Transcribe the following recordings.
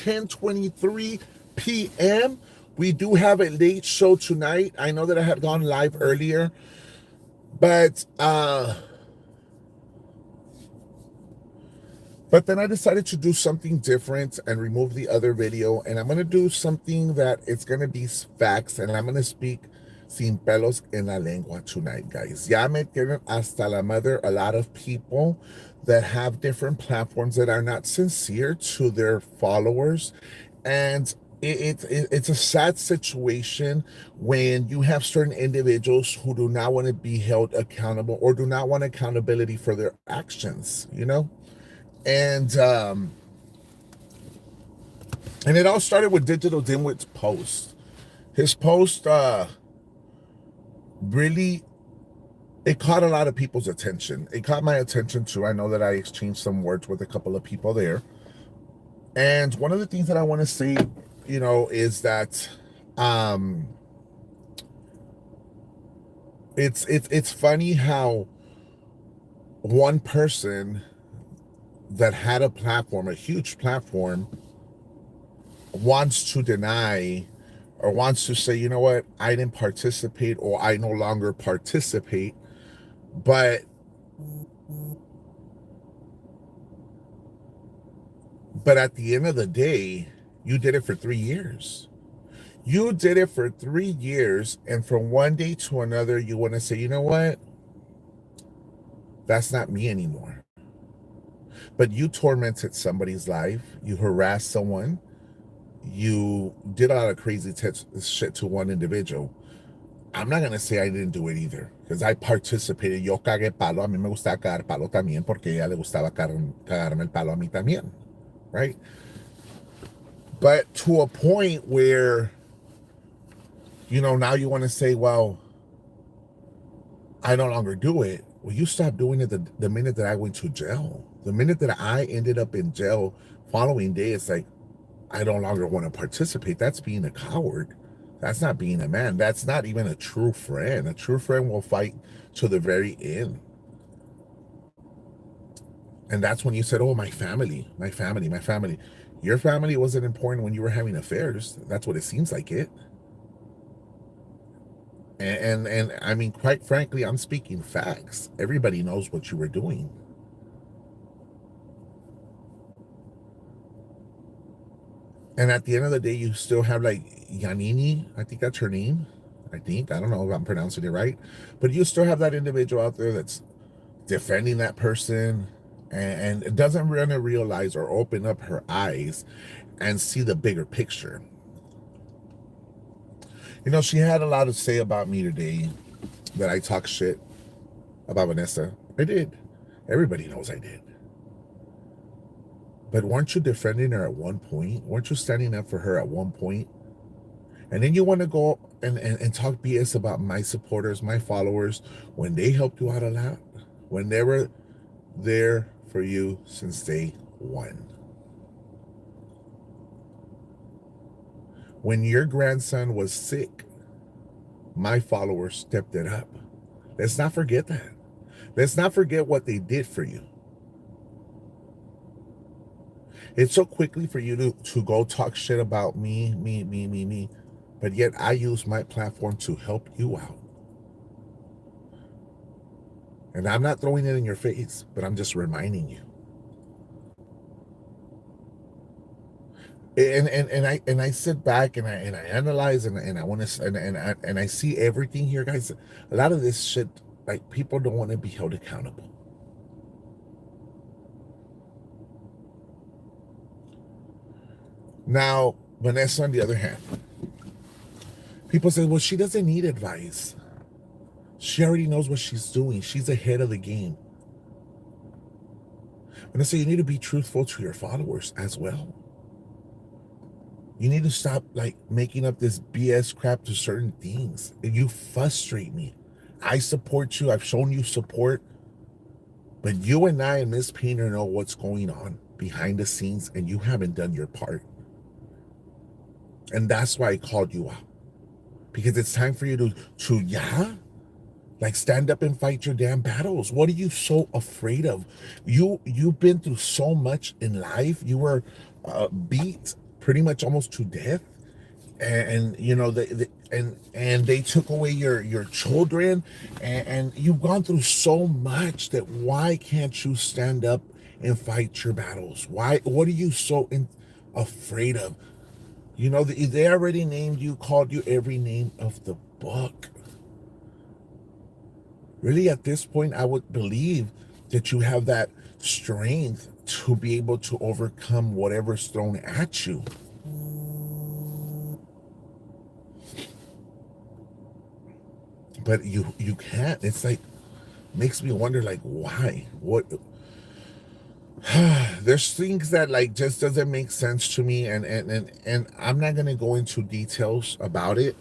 10:23 p.m. We do have a late show tonight. I know that I had gone live earlier, but then I decided to do something different and remove the other video. And I'm going to do something that it's going to be facts. And I'm going to speak sin pelos en la lengua tonight, guys. Ya me tienen hasta la mother a lot of people that have different platforms that are not sincere to their followers. And it's a sad situation when you have certain individuals who do not want to be held accountable or do not want accountability for their actions, you know? And it all started with Digital Dimwit's post. His post really, it caught a lot of people's attention. It caught my attention too. I know that I exchanged some words with a couple of people there. And one of the things that I want to say, you know, is that it's funny how one person that had a platform, a huge platform, wants to deny or wants to say, you know what, I didn't participate or I no longer participate. But at the end of the day, you did it for 3 years. You did it for 3 years, and from one day to another, you want to say, you know what? That's not me anymore. But you tormented somebody's life. You harassed someone. You did a lot of crazy shit to one individual. I'm not going to say I didn't do it either, because I participated. Yo cagué palo. A mí me gustaba cagar palo también, porque a ella le gustaba cagarme el palo a mí también. Right? But to a point where, you know, now you want to say, well, I no longer do it. Well, you stopped doing it the minute that I went to jail. The minute that I ended up in jail following day, it's like, I no longer want to participate. That's being a coward. That's not being a man. That's not even a true friend. A true friend will fight to the very end. And that's when you said, oh, my family. Your family wasn't important when you were having affairs. That's what it seems like it. And I mean, quite frankly, I'm speaking facts. Everybody knows what you were doing. And at the end of the day, you still have like Yanini, I think that's her name. I don't know if I'm pronouncing it right. But you still have that individual out there that's defending that person and it doesn't really realize or open up her eyes and see the bigger picture. You know, she had a lot to say about me today, that I talk shit about Vanessa. I did. Everybody knows I did. But weren't you defending her at one point? Weren't you standing up for her at one point? And then you want to go and talk BS about my supporters, my followers, when they helped you out a lot, when they were there for you since day one. When your grandson was sick, my followers stepped it up. Let's not forget that. Let's not forget what they did for you. It's so quickly for you to go talk shit about me. But yet I use my platform to help you out. And I'm not throwing it in your face, but I'm just reminding you. And I sit back and I analyze and I want to and I see everything here, guys. A lot of this shit, like, people don't want to be held accountable. Now, Vanessa, on the other hand, people say, well, she doesn't need advice. She already knows what she's doing. She's ahead of the game. Vanessa, you need to be truthful to your followers as well. You need to stop, like, making up this BS crap to certain things. You frustrate me. I support you. I've shown you support. But you and I and Miss Painter know what's going on behind the scenes, and you haven't done your part. And that's why I called you out. Because it's time for you to like, stand up and fight your damn battles. What are you so afraid of? You've been through so much in life. You were beat pretty much almost to death. And you know and they took away your children, and you've gone through so much that why can't you stand up and fight your battles? Why, what are you so afraid of? You know, they already named you, called you every name of the book. Really, at this point, I would believe that you have that strength to be able to overcome whatever's thrown at you. But you can't. It's like, makes me wonder, like, why? What? There's things that like just doesn't make sense to me, and I'm not gonna go into details about it.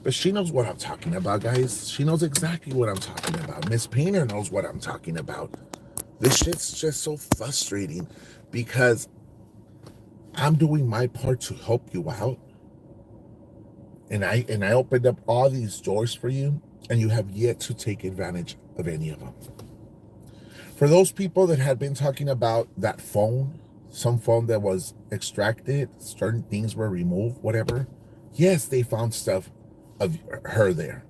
But she knows what I'm talking about, guys. She knows exactly what I'm talking about. Miss Painter knows what I'm talking about. This shit's just so frustrating because I'm doing my part to help you out, and I opened up all these doors for you, and you have yet to take advantage of any of them. For those people that had been talking about that phone, some phone that was extracted, certain things were removed, whatever. Yes, they found stuff of her there.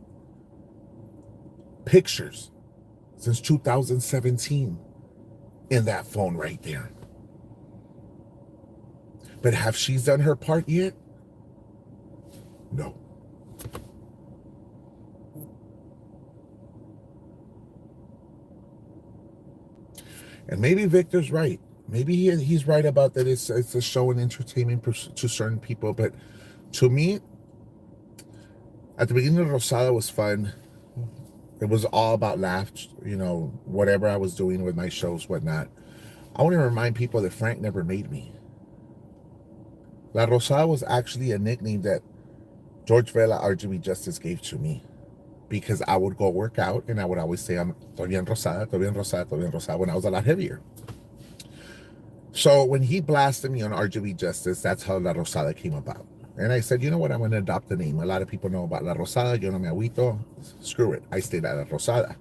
Pictures since 2017 in that phone right there. But have she done her part yet? No. And maybe Victor's right. Maybe he's right about that. It's a show and entertainment to certain people. But to me, at the beginning of Rosada was fun. It was all about laughs, you know, whatever I was doing with my shows, whatnot. I want to remind people that Frank never made me. La Rosada was actually a nickname that George Vela RGB Justice gave to me because I would go work out and I would always say, I'm Tobian Rosada, Tobian Rosada, Tobian Rosada when I was a lot heavier. So when he blasted me on RGB Justice, that's how La Rosada came about. And I said, you know what? I'm going to adopt the name. A lot of people know about La Rosada. Yo no me agüito. Screw it. I stayed at La Rosada.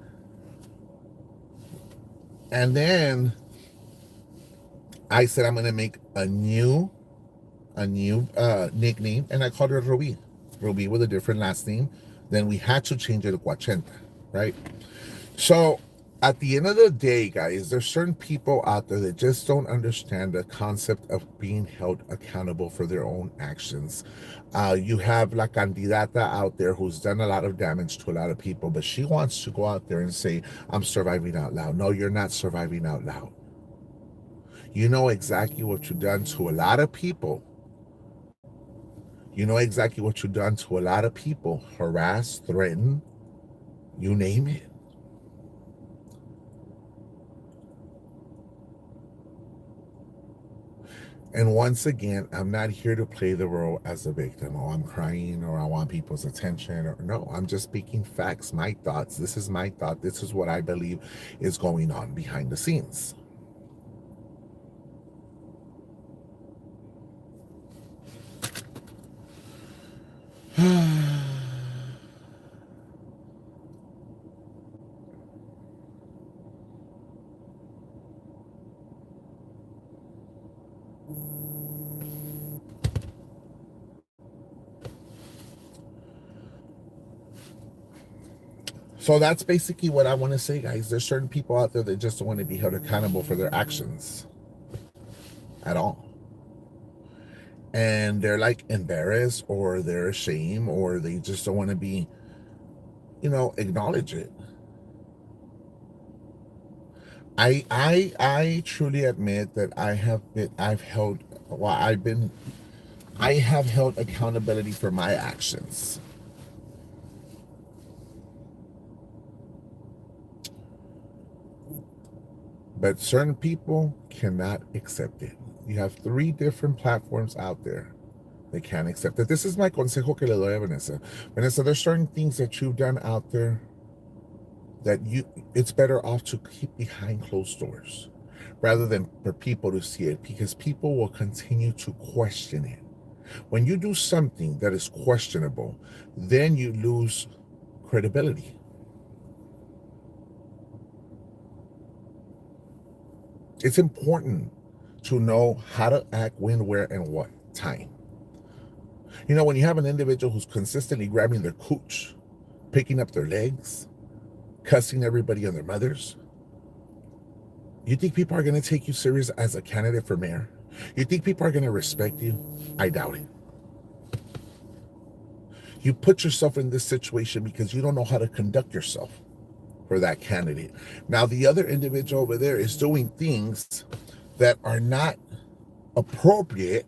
And then I said, I'm going to make a new nickname. And I called her Ruby. Ruby with a different last name. Then we had to change it to Guachenta, right? So at the end of the day, guys, there's certain people out there that just don't understand the concept of being held accountable for their own actions. You have La Candidata out there who's done a lot of damage to a lot of people, but she wants to go out there and say, I'm surviving out loud. No, you're not surviving out loud. You know exactly what you've done to a lot of people. You know exactly what you've done to a lot of people. Harass, threaten, you name it. And once again, I'm not here to play the role as a victim. Oh, I'm crying or I want people's attention. Or no, I'm just speaking facts, my thoughts. This is my thought. This is what I believe is going on behind the scenes. So that's basically what I want to say, guys. There's certain people out there that just don't want to be held accountable for their actions at all. And they're like embarrassed or they're ashamed or they just don't want to be, acknowledge it. I truly admit that I have held accountability for my actions. But certain people cannot accept it. You have 3 different platforms out there. They can't accept it. This is my consejo que le doy a Vanessa. Vanessa, there's certain things that you've done out there that it's better off to keep behind closed doors rather than for people to see it, because people will continue to question it. When you do something that is questionable, then you lose credibility. It's important to know how to act, when, where, and what. time. When you have an individual who's consistently grabbing their cooch, picking up their legs, cussing everybody on their mothers, you think people are going to take you serious as a candidate for mayor? You think people are going to respect you? I doubt it. You put yourself in this situation because you don't know how to conduct yourself for that candidate. Now, the other individual over there is doing things that are not appropriate,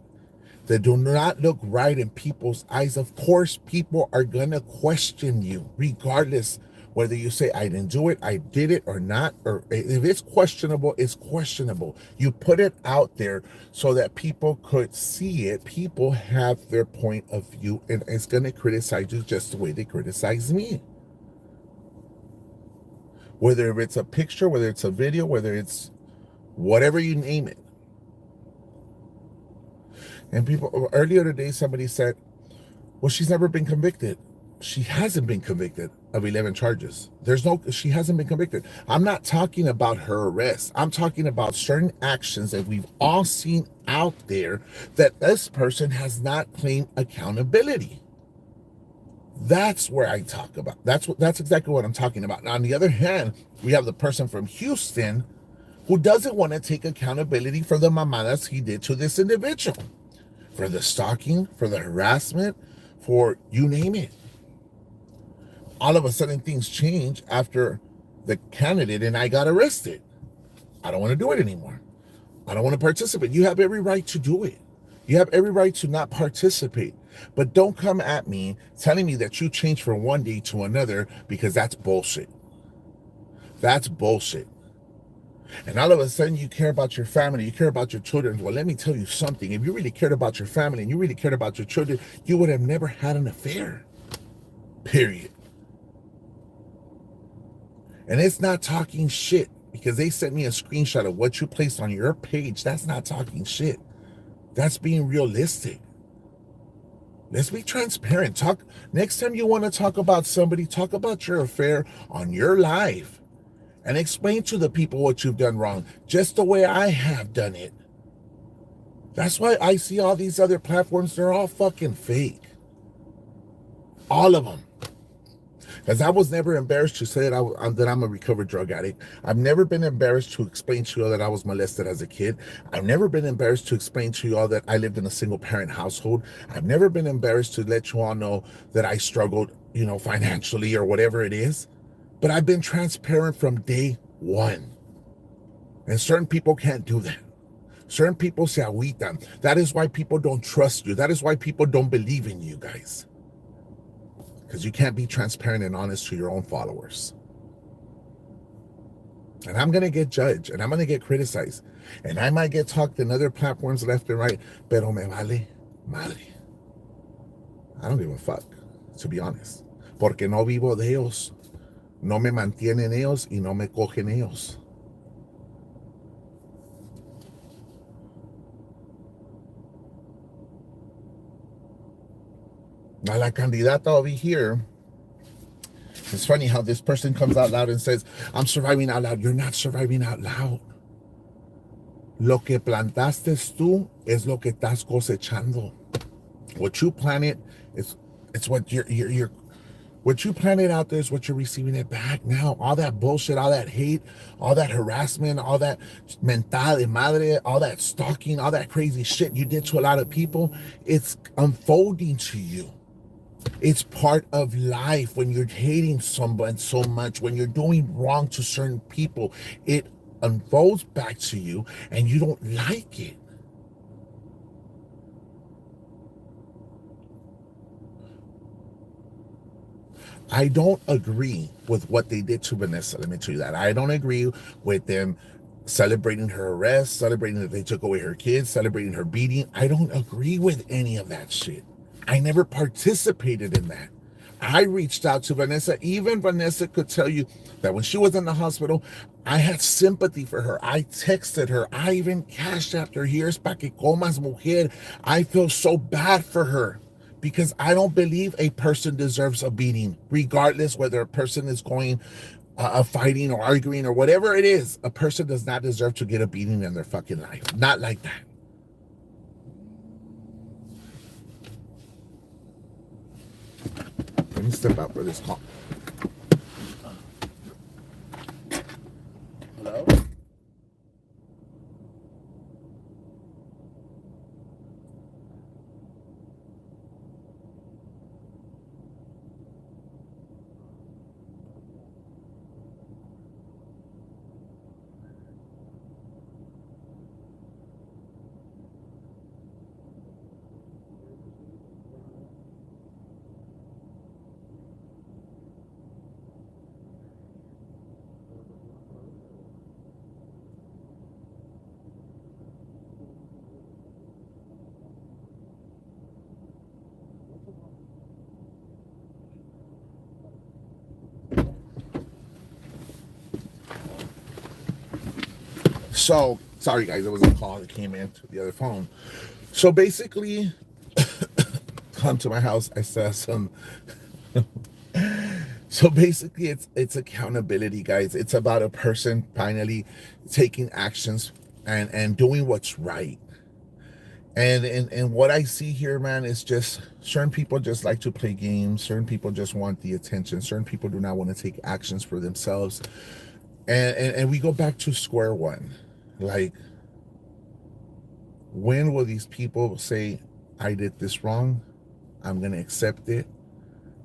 that do not look right in people's eyes. Of course, people are going to question you, regardless whether you say, I didn't do it, I did it or not, or if it's questionable, it's questionable. You put it out there so that people could see it. People have their point of view, and it's going to criticize you just the way they criticize me. Whether it's a picture, whether it's a video, whether it's whatever you name it. And people, earlier today, somebody said, well, she's never been convicted. She hasn't been convicted of 11 charges. She hasn't been convicted. I'm not talking about her arrest. I'm talking about certain actions that we've all seen out there that this person has not claimed accountability. That's where I talk about. That's exactly what I'm talking about. Now, on the other hand, we have the person from Houston who doesn't want to take accountability for the mamadas he did to this individual, for the stalking, for the harassment, for you name it. All of a sudden things change after the candidate and I got arrested. I don't want to do it anymore. I don't want to participate. You have every right to do it. You have every right to not participate. But don't come at me telling me that you changed from one day to another, because that's bullshit. That's bullshit. And all of a sudden you care about your family, you care about your children. Well, let me tell you something. If you really cared about your family and you really cared about your children, you would have never had an affair. Period. And it's not talking shit because they sent me a screenshot of what you placed on your page. That's not talking shit. That's being realistic. Let's be transparent. Next time you want to talk about somebody, talk about your affair on your live and explain to the people what you've done wrong, just the way I have done it. That's why I see all these other platforms, they're all fucking fake. All of them. Because I was never embarrassed to say that I'm a recovered drug addict. I've never been embarrassed to explain to you all that I was molested as a kid. I've never been embarrassed to explain to you all that I lived in a single parent household. I've never been embarrassed to let you all know that I struggled, financially or whatever it is. But I've been transparent from day one. And certain people can't do that. Certain people se agüitan. That is why people don't trust you. That is why people don't believe in you guys. Because you can't be transparent and honest to your own followers. And I'm going to get judged, and I'm going to get criticized, and I might get talked in other platforms left and right, pero me vale madre. I don't give a fuck, to be honest. Porque no vivo de ellos. No me mantienen ellos y no me cogen ellos. Now, la candidata over here, it's funny how this person comes out loud and says, I'm surviving out loud. You're not surviving out loud. Lo que plantaste tú es lo que estás cosechando. What you planted it's what you're what you planted out there is what you're receiving it back now. All that bullshit, all that hate, all that harassment, all that mental de madre, all that stalking, all that crazy shit you did to a lot of people, it's unfolding to you. It's part of life. When you're hating someone so much, when you're doing wrong to certain people, it unfolds back to you and you don't like it. I don't agree with what they did to Vanessa. Let me tell you that. I don't agree with them celebrating her arrest, celebrating that they took away her kids, celebrating her beating. I don't agree with any of that shit. I never participated in that. I reached out to Vanessa. Even Vanessa could tell you that when she was in the hospital, I had sympathy for her. I texted her. I even cashed after here's pa que comas, mujer. I feel so bad for her because I don't believe a person deserves a beating, regardless whether a person is going fighting or arguing or whatever it is. A person does not deserve to get a beating in their fucking life. Not like that. step out for this call. Hello? So, sorry guys, there was a call that came in to the other phone. So basically, come to my house, I saw some. So basically, it's accountability, guys. It's about a person finally taking actions and doing what's right. And what I see here, man, is just certain people just like to play games. Certain people just want the attention. Certain people do not want to take actions for themselves. And we go back to square one. Like, when will these people say, I did this wrong? I'm gonna accept it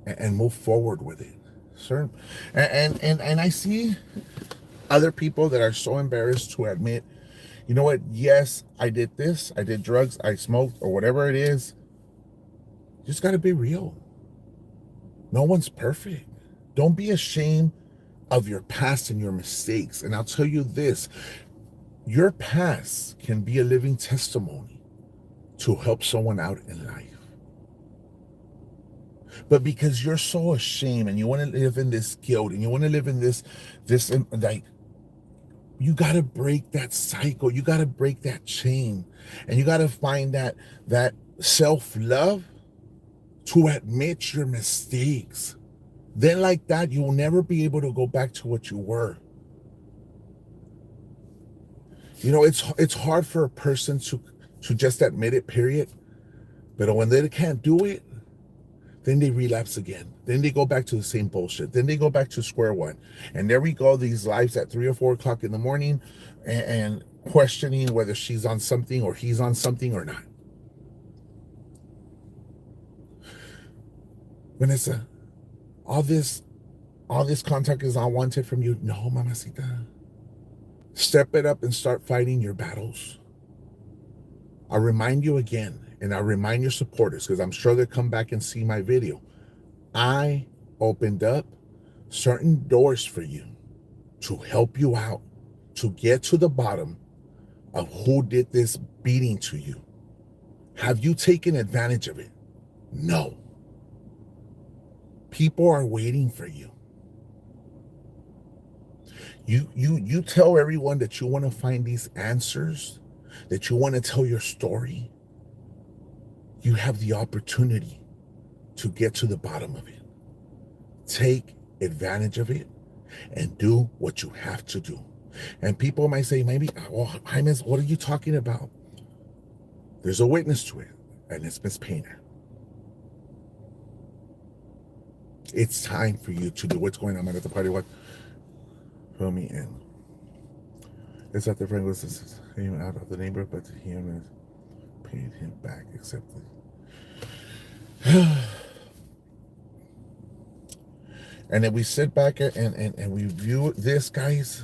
and move forward with it. Certain and I see other people that are so embarrassed to admit, you know what, yes, I did this, I did drugs, I smoked, or whatever it is. You just gotta be real. No one's perfect. Don't be ashamed of your past and your mistakes. And I'll tell you this, your past can be a living testimony to help someone out in life. But because you're so ashamed and you want to live in this guilt and you want to live in this like, you got to break that cycle. You got to break that chain, and you got to find that self-love to admit your mistakes. Then like that, you will never be able to go back to what you were. You know, it's hard for a person to just admit it, period. But when they can't do it, then they relapse again. Then they go back to the same bullshit. Then they go back to square one. And there we go, these lives at 3 or 4 o'clock in the morning and questioning whether she's on something or he's on something or not. Vanessa, all this contact is unwanted from you. No, mamacita. Step it up and start fighting your battles. I'll remind you again, and I'll remind your supporters, because I'm sure they'll come back and see my video. I opened up certain doors for you to help you out, to get to the bottom of who did this beating to you. Have you taken advantage of it? No. People are waiting for you. You tell everyone that you want to find these answers, that you want to tell your story. You have the opportunity to get to the bottom of it. Take advantage of it and do what you have to do. And people might say, maybe, well, Jaime, what are you talking about? There's a witness to it, and it's Miss Painter. It's time for you to do what's going on at the party. What? Fill me in. It's that the friend was came out of the neighborhood, but he has paid him back, accepted. And then we sit back and we view this, guys.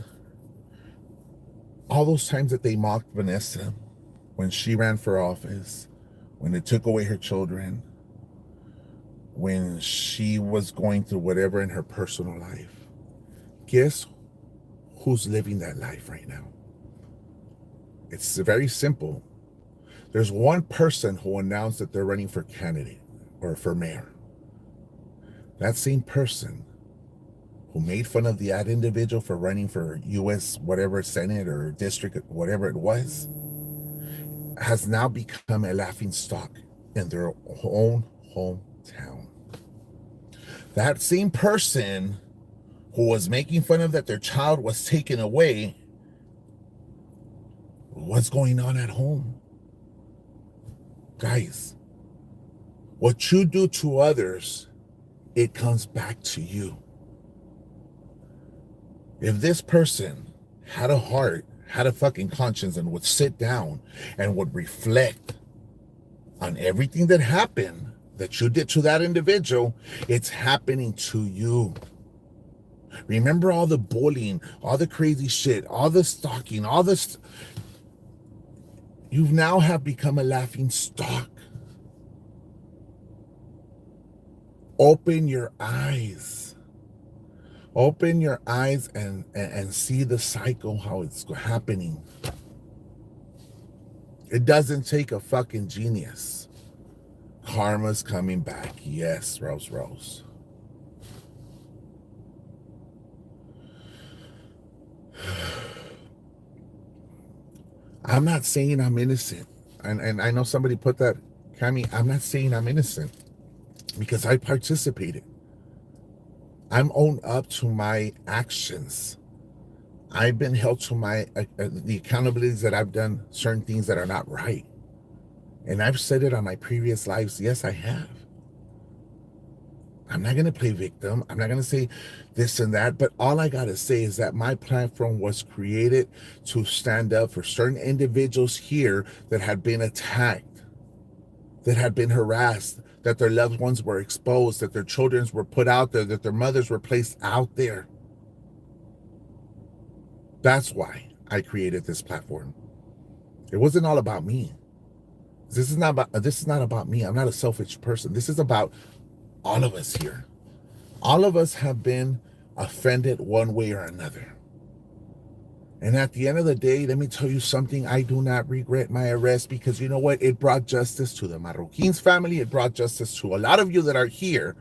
All those times that they mocked Vanessa when she ran for office, when they took away her children, when she was going through whatever in her personal life. Guess who's living that life right now? It's very simple. There's one person who announced that they're running for candidate or for mayor. That same person who made fun of that individual for running for U.S. whatever Senate or district, whatever it was, has now become a laughing stock in their own hometown. That same person who was making fun of that their child was taken away, what's going on at home? Guys, what you do to others it comes back to you. If this person had a heart, had a fucking conscience, and would sit down and would reflect on everything that happened that you did to that individual, it's happening to you. Remember all the bullying, all the crazy shit, all the stalking, all this. You now have become a laughing stock. Open your eyes. Open your eyes and see the cycle, how it's happening. It doesn't take a fucking genius. Karma's coming back. Yes, Rose. I'm not saying I'm innocent. And I know somebody put that, Cammy, I'm not saying I'm innocent because I participated. I'm owned up to my actions. I've been held to my the accountabilities that I've done certain things that are not right. And I've said it on my previous lives. Yes, I have. I'm not going to play victim. I'm not going to say this and that. But all I got to say is that my platform was created to stand up for certain individuals here that had been attacked, that had been harassed, that their loved ones were exposed, that their children were put out there, that their mothers were placed out there. That's why I created this platform. It wasn't all about me. This is not about me. I'm not a selfish person. This is about all of us here. All of us have been offended one way or another. And at the end of the day, let me tell you something. I do not regret my arrest because you know what? It brought justice to the Marroquin's family. It brought justice to a lot of you that are here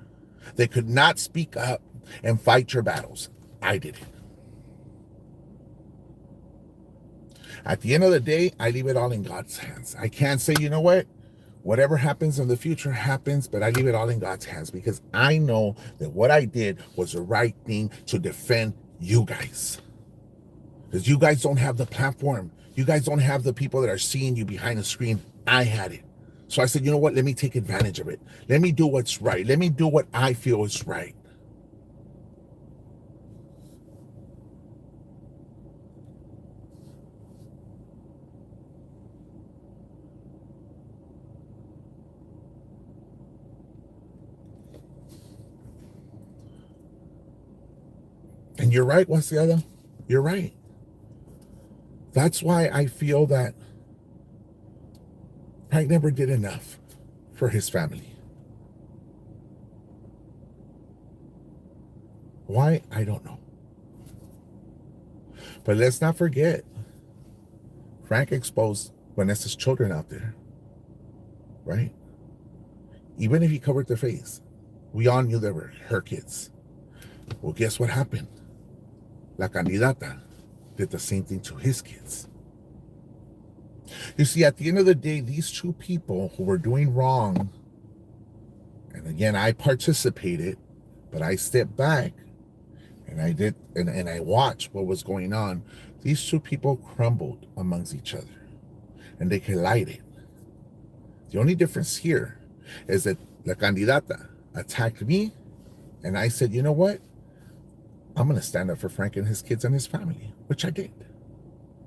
that could not speak up and fight your battles. I did it. At the end of the day, I leave it all in God's hands. I can't say, you know what? Whatever happens in the future happens, but I leave it all in God's hands because I know that what I did was the right thing to defend you guys. Because you guys don't have the platform. You guys don't have the people that are seeing you behind the screen. I had it. So I said, you know what? Let me take advantage of it. Let me do what's right. Let me do what I feel is right. And you're right, Wasiada. You're right. That's why I feel that Frank never did enough for his family. Why? I don't know. But let's not forget, Frank exposed Vanessa's children out there, right? Even if he covered their face, we all knew they were her kids. Well, guess what happened? La candidata did the same thing to his kids. You see, at the end of the day, these two people who were doing wrong, and again, I participated, but I stepped back and I did, and I watched what was going on. These two people crumbled amongst each other and they collided. The only difference here is that La Candidata attacked me and I said, you know what? I'm going to stand up for Frank and his kids and his family, which I did.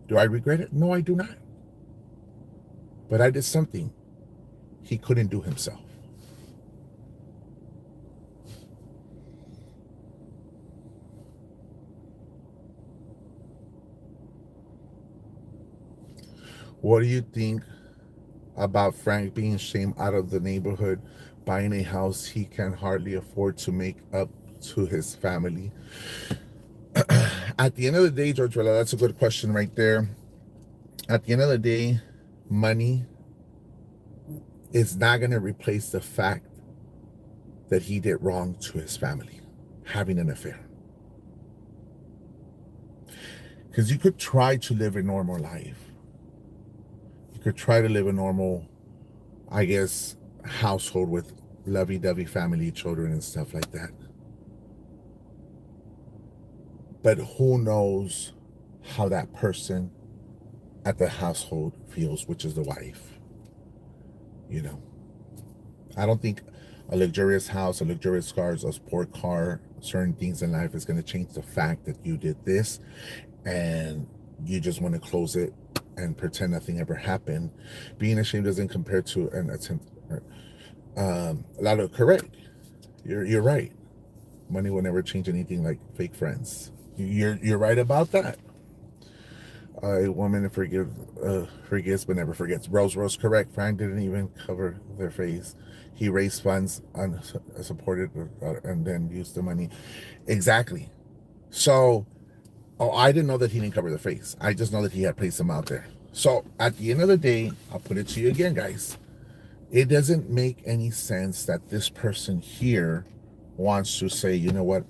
Do I regret it? No, I do not. But I did something he couldn't do himself. What do you think about Frank being shamed out of the neighborhood, buying a house he can hardly afford to make up to his family? At the end of the day, George Vela, that's a good question right there. At the end of the day, money is not going to replace the fact that he did wrong to his family, having an affair. Because you could try to live a normal life. You could try to live a normal, I guess, household with lovey-dovey family, children, and stuff like that. But who knows how that person at the household feels, which is the wife. You know, I don't think A luxurious house, a luxurious cars, a sport car, certain things in life is going to change the fact that you did this, and you just want to close it and pretend nothing ever happened. Being ashamed doesn't compare to an attempt. A lot of correct. You're right. Money will never change anything like fake friends. You're right about that. A woman forgives but never forgets. Rose correct. Frank didn't even cover their face. He raised funds, supported, and then used the money. Exactly. So, oh, I didn't know that he didn't cover the face. I just know that he had placed them out there. So, at the end of the day, I'll put it to you again, guys. It doesn't make any sense that this person here wants to say, you know what,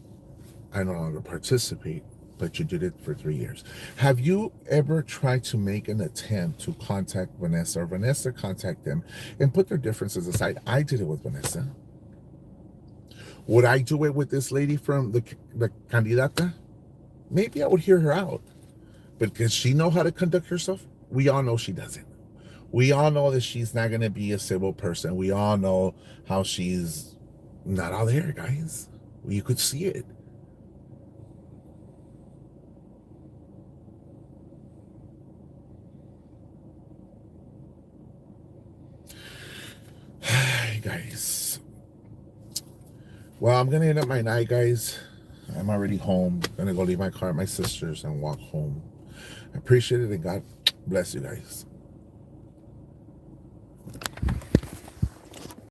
I no longer participate, but you did it for 3 years. Have you ever tried to make an attempt to contact Vanessa or Vanessa contact them and put their differences aside? I did it with Vanessa. Would I do it with this lady from the candidata? Maybe I would hear her out. But does she know how to conduct herself? We all know she doesn't. We all know that she's not going to be a civil person. We all know how she's not all there, guys. You could see it. Guys. Well, I'm going to end up my night, guys. I'm already home. I'm going to go leave my car at my sister's and walk home. I appreciate it, and God bless you guys.